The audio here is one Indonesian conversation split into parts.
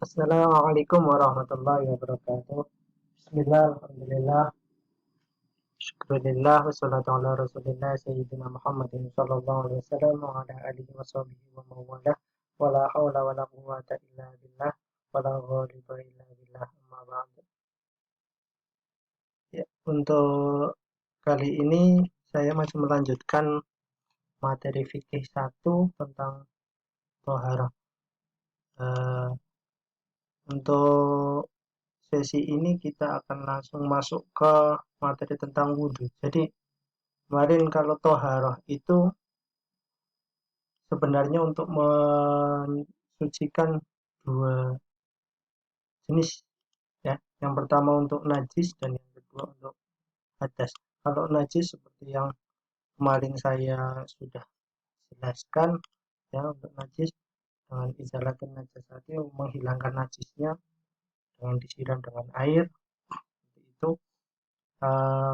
Assalamualaikum warahmatullahi wabarakatuh. Bismillah, alhamdulillah, syukurillah, wassalatu ala rasulillah, sayyidina Muhammadin sallallahu alaihi wasallam, wa ala alihi wa sahbihi wa mawalah, wa la hawla wa la quwwata illa billah, wa la ghaliba illa billah, amma ba'd. Ya, untuk kali ini saya masih melanjutkan materi fikih 1 tentang toharah. Untuk sesi ini kita akan langsung masuk ke materi tentang wudhu. Jadi kemarin kalau toharoh itu sebenarnya untuk mensucikan dua jenis, ya. Yang pertama untuk najis dan yang kedua untuk hadas. Kalau najis seperti yang kemarin saya sudah jelaskan, ya, untuk najis dengan izalatin najasati, menghilangkan najisnya dengan disiram dengan air seperti itu.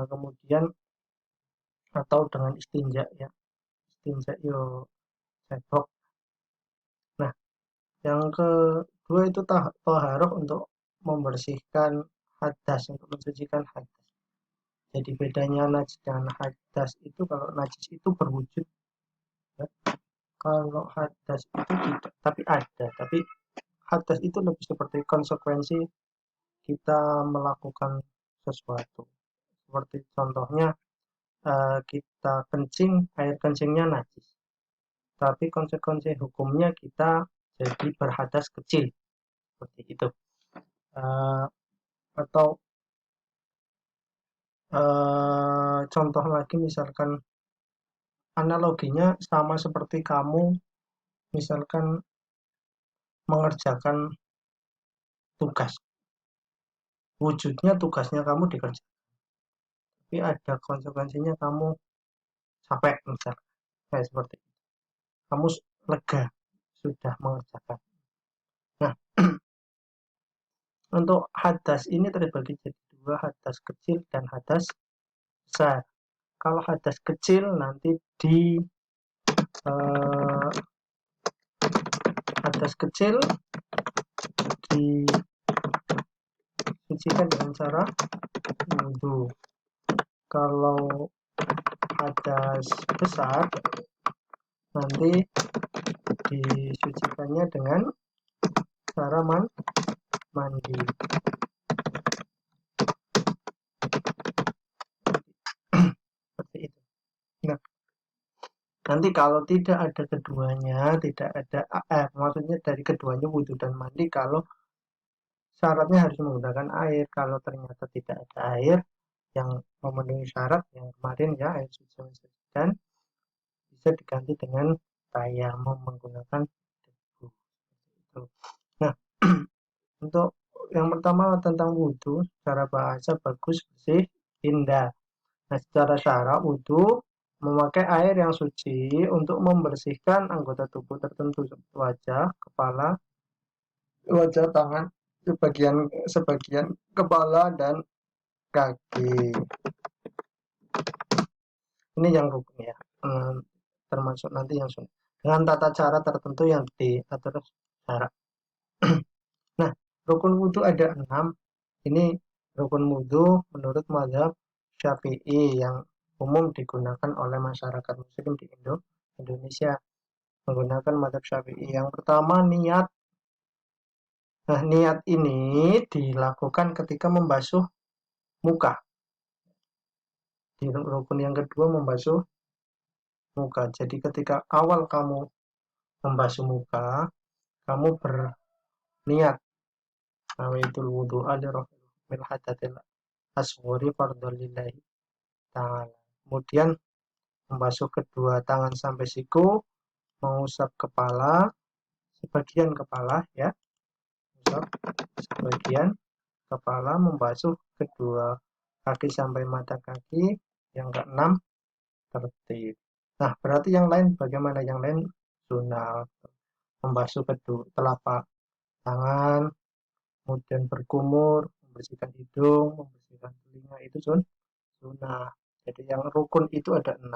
Kemudian atau dengan istinja, ya, istinja yo cebok. Nah, yang kedua itu toharoh untuk membersihkan hadas, untuk mensucikan hadas. Jadi bedanya najis dan hadas itu, kalau najis itu berwujud, ya. Kalau hadas itu tidak, tapi ada. Tapi hadas itu lebih seperti konsekuensi kita melakukan sesuatu. Seperti contohnya kita kencing, air kencingnya najis. Tapi konsekuensi hukumnya kita jadi berhadas kecil, seperti itu. Atau contoh lagi, misalkan analoginya sama seperti kamu misalkan mengerjakan tugas, wujudnya tugasnya kamu dikerjakan, tapi ada konsekuensinya kamu capek, misalkan kayak seperti itu. Kamu lega sudah mengerjakan. Nah, untuk hadas ini terbagi jadi dua, hadas kecil dan hadas besar. Kalau hadas kecil nanti hadas kecil disucikan dengan cara wudhu. Kalau hadas besar nanti disucikannya dengan cara mandi. Seperti itu. Nah, nanti kalau tidak ada keduanya, tidak ada maksudnya dari keduanya wudhu dan mandi, kalau syaratnya harus menggunakan air. Kalau ternyata tidak ada air yang memenuhi syarat yang kemarin, ya, air suci mensucikan, bisa diganti dengan tayamum menggunakan debu. Itu. Nah, untuk yang pertama tentang wudhu, secara bahasa bagus, bersih, indah. Nah, secara syara wudhu memakai air yang suci untuk membersihkan anggota tubuh tertentu seperti wajah, kepala, tangan, sebagian kepala dan kaki. Ini yang rukun, ya, termasuk nanti yang sunnah dengan tata cara tertentu yang diatur syara. Nah, rukun wudhu ada 6. Ini rukun wudhu menurut mazhab Syafi'i yang umum digunakan oleh masyarakat muslim di Indonesia, menggunakan mazhab Syafi'i. Yang pertama, niat. Nah, niat ini dilakukan ketika membasuh muka. Di rukun yang kedua, membasuh muka. Jadi ketika awal kamu membasuh muka, kamu berniat nawaitul wudu'a li raf'il hadatil asghari fardholillahi ta'ala. Kemudian membasuh kedua tangan sampai siku, mengusap kepala, sebagian kepala, ya, usap sebagian kepala, membasuh kedua kaki sampai mata kaki. Yang keenam, tertib. Nah, berarti yang lain bagaimana? Yang lain sunnah, membasuh kedua telapak tangan, kemudian berkumur, membersihkan hidung, membersihkan telinga, itu sunnah. Jadi yang rukun itu ada 6.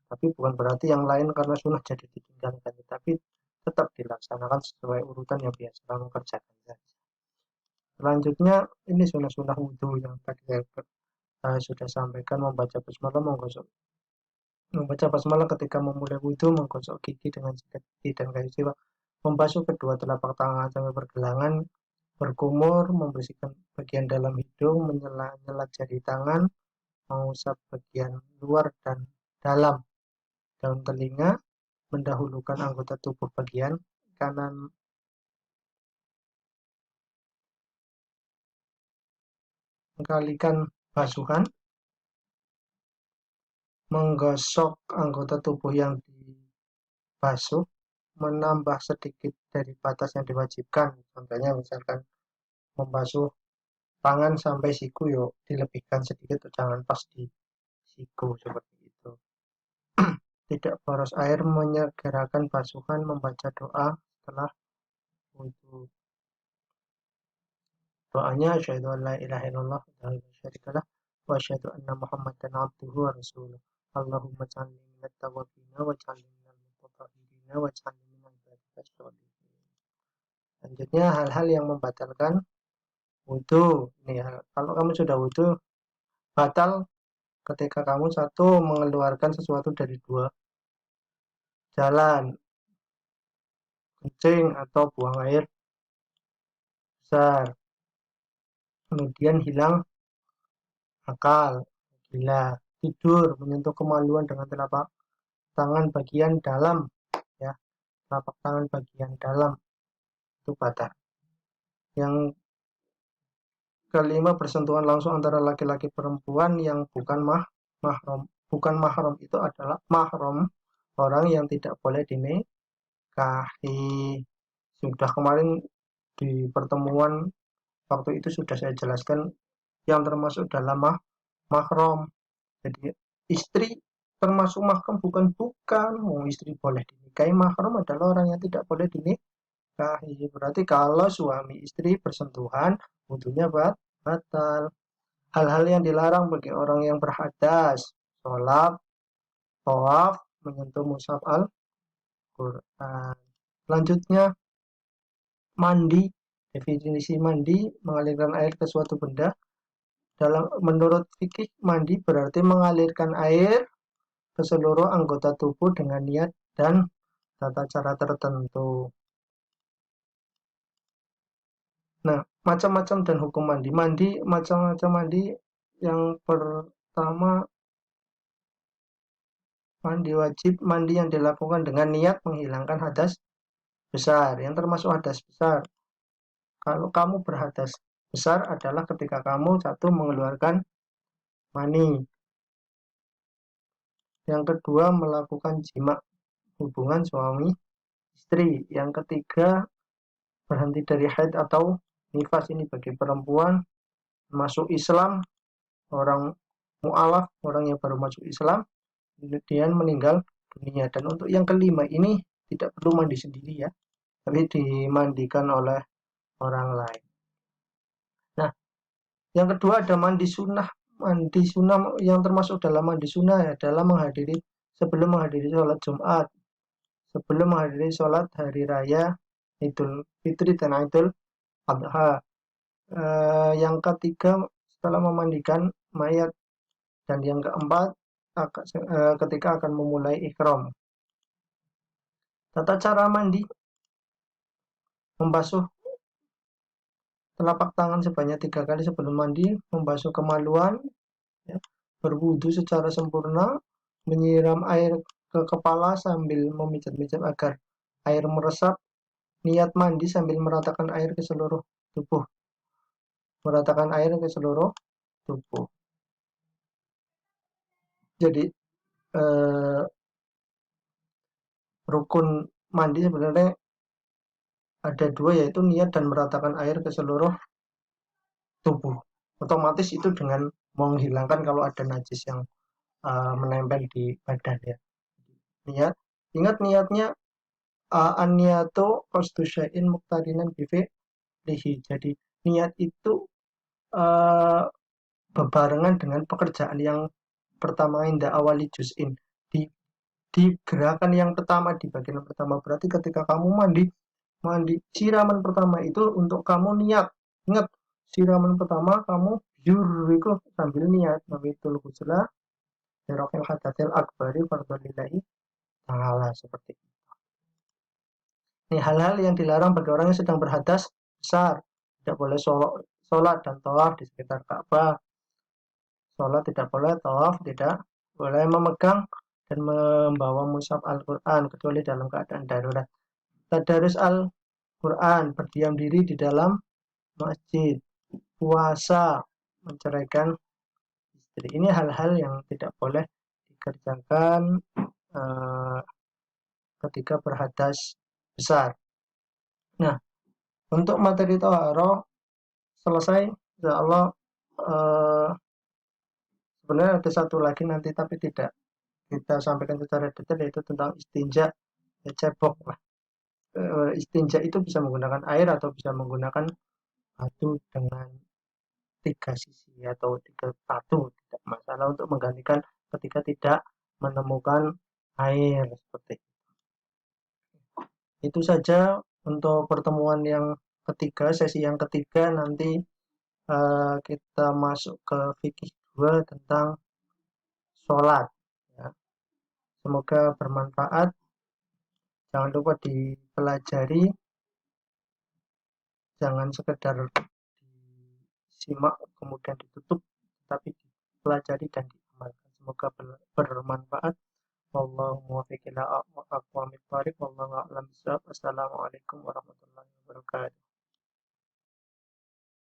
Tapi bukan berarti yang lain karena sunnah jadi ditinggalkan, tapi tetap dilaksanakan sesuai urutan yang biasa kamu kerjakan saja. Selanjutnya ini sunah-sunah wudhu yang tadi saya sudah sampaikan, membaca basmalah ketika memulai wudhu, menggosok gigi dengan sikat gigi dan kayu siwak, membasuh kedua telapak tangan sampai pergelangan, berkumur, membersihkan bagian dalam hidung, menyela-nyela jari tangan, mengusap bagian luar dan dalam daun telinga, mendahulukan anggota tubuh bagian kanan, menggalikan basuhan, menggosok anggota tubuh yang dibasuh, menambah sedikit dari batas yang diwajibkan. Contohnya misalkan membasuh tangan sampai siku, yuk dilebihkan sedikit, jangan pas di siku seperti itu. Tidak boros air, menyegerakan basuhan, membaca doa setelah wudhu. Doanya asyhadu an la ilaha illallah wa la syarikalah wa asyhadu anna muhammadan abduhu wa rasuluh. Allahumma ja'alni minat tawabina wa ja'alni minal mutatahhirina wa ja'alni minal ibadikas sholihin. Selanjutnya hal-hal yang membatalkan wudhu. Ini ya, kalau kamu sudah wudhu, batal ketika kamu satu mengeluarkan sesuatu dari dua jalan, kencing atau buang air besar, kemudian hilang akal, gila, tidur, menyentuh kemaluan dengan telapak tangan bagian dalam, ya, telapak tangan bagian dalam itu batal. Yang kelima, bersentuhan langsung antara laki-laki perempuan yang bukan mahram. Bukan mahram itu adalah mahram, orang yang tidak boleh dinikahi. Sudah kemarin di pertemuan waktu itu sudah saya jelaskan yang termasuk dalam mahram. Jadi istri termasuk mahram, bukan istri boleh dinikahi. Mahram adalah orang yang tidak boleh dinikahi. Berarti kalau suami istri bersentuhan, wudhunya batal. Hal-hal yang dilarang bagi orang yang berhadas: sholat, tawaf, menyentuh mushaf Al-Quran. Selanjutnya mandi. Definisi mandi: mengalirkan air ke suatu benda. Menurut fikih, mandi berarti mengalirkan air ke seluruh anggota tubuh dengan niat dan tata cara tertentu. Nah, macam-macam dan hukum mandi. Macam-macam mandi. Yang pertama, mandi wajib, mandi yang dilakukan dengan niat menghilangkan hadas besar. Yang termasuk hadas besar, kalau kamu berhadas besar adalah ketika kamu satu mengeluarkan mani. Yang kedua, melakukan jima, hubungan suami istri. Yang ketiga, berhenti dari haid atau nifas. Ini bagi perempuan. Masuk Islam, orang mu'alaf, orang yang baru masuk Islam, kemudian meninggal dunia. Dan untuk yang kelima ini tidak perlu mandi sendiri, ya, tapi dimandikan oleh orang lain. Nah, yang kedua ada mandi sunnah. Mandi sunnah yang termasuk dalam mandi sunnah adalah sebelum menghadiri sholat Jumat, sebelum menghadiri sholat hari raya Idul Fitri dan Idul Adha. Yang ketiga, setelah memandikan mayat. Dan yang keempat, ketika akan memulai ihram. Tata cara mandi: membasuh telapak tangan sebanyak 3 kali sebelum mandi, membasuh kemaluan, ya, berwudu secara sempurna, menyiram air ke kepala sambil memijat-mijat agar air meresap, niat mandi sambil meratakan air ke seluruh tubuh. Jadi rukun mandi sebenarnya ada dua, yaitu niat dan meratakan air ke seluruh tubuh. Otomatis itu dengan menghilangkan kalau ada najis yang menempel di badan, ya. Niat, ingat niatnya an-niyatu qasdu syai'in muqtarinan bi fi'lihi. Jadi niat itu bebarengan dengan pekerjaan yang pertama, inda awali juz'in, di di gerakan yang pertama, di bagian pertama, berarti ketika kamu mandi, siraman pertama itu untuk kamu niat. Ingat, siraman pertama kamu itu sambil niat nawitul ghusla dirafil hadatsil akbari fardholillahi ta'ala, seperti itu. Ini hal-hal yang dilarang bagi orang yang sedang berhadas besar. Tidak boleh sholat dan tawaf di sekitar Ka'bah. Sholat tidak boleh, tawaf tidak boleh, memegang dan membawa mushaf Al-Quran kecuali dalam keadaan darurat. Tadarus Al-Quran, berdiam diri di dalam masjid, puasa, menceraikan istri. Ini hal-hal yang tidak boleh dikerjakan eh, ketika berhadas besar. Nah, untuk materi taharah selesai, insya Allah. eh, Sebenarnya ada satu lagi nanti, tapi tidak kita sampaikan secara detail, yaitu tentang istinja, cebok lah. Istinja itu bisa menggunakan air atau bisa menggunakan batu dengan 3 sisi atau 3 batu, tidak masalah untuk menggantikan ketika tidak menemukan air, seperti itu saja untuk pertemuan yang ketiga, sesi yang ketiga. Nanti kita masuk ke fikih 2 tentang sholat, ya. Semoga bermanfaat. Jangan lupa dipelajari, jangan sekedar disimak kemudian ditutup, tapi dipelajari dan diamalkan. Semoga bermanfaat. Wallahu muwaffiq ila aqwamit thoriq. Wallahu a'lam bishawab. Assalamualaikum warahmatullahi wabarakatuh.